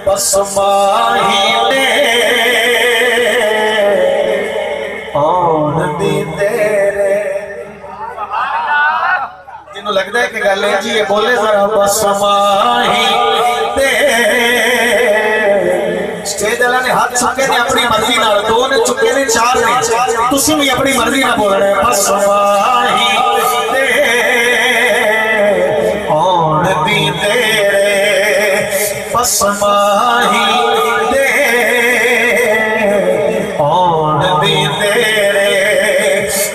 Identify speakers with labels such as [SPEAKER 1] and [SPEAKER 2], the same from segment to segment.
[SPEAKER 1] بس ماہی نے آن دی تیرے جنہوں لگ دے کہ گلے جی یہ بولے ذرا بس ماہی نے سٹیج اللہ نے ہاتھ چکے نے اپنی مرضی نہ دو نے چکے نے چار نے تسی بھی اپنی مرضی نہ بول رہے بس ماہی نے آن دی تیرے بس ماہی دے آن دی تیرے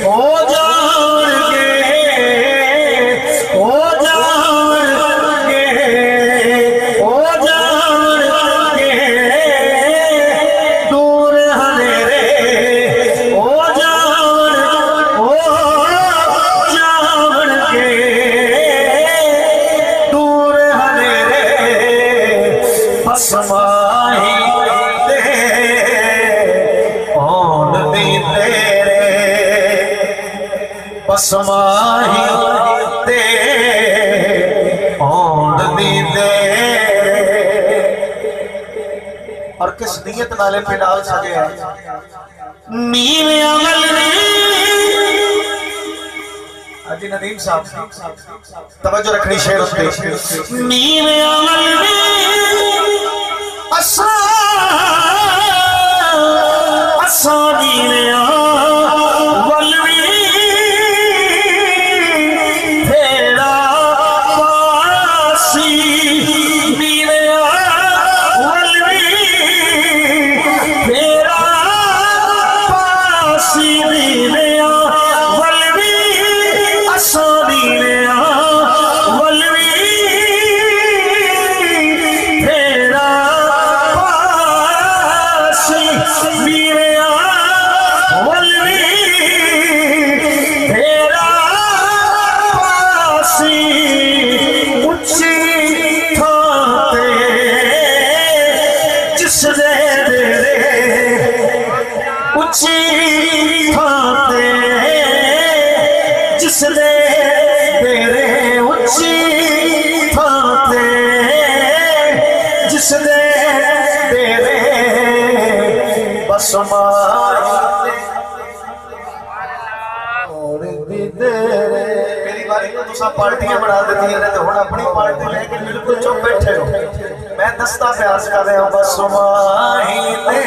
[SPEAKER 1] او جان کے او جان کے او جان کے دور ہنیرے او جان کے دور ہنیرے بس ماہی دے آن دی تیرے بس ماہی دے آن دی تیرے اور کس نیت نالے پہ ڈال سکے ہیں نیل عمل حاجی ندیم صاحب توجہ رکھنی شعر اس پہ نیل عمل اسانی نے ولوی تیرا پاسی میرے ولوی تیرا پاسی میرے ولوی اسانی نے جس نے تیرے اچھی تھاتے جس نے تیرے بس ماہی اور بھی تیرے میری باری کو دوسرا پارٹیاں بڑھا دیتی ہیں تو ہونا اپنی پارٹی لے کے بالکل چپ بیٹھے ہو میں دستہ پیاس کر رہے ہوں بس ماہی نے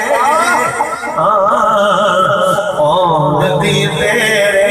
[SPEAKER 1] آن دی تیرے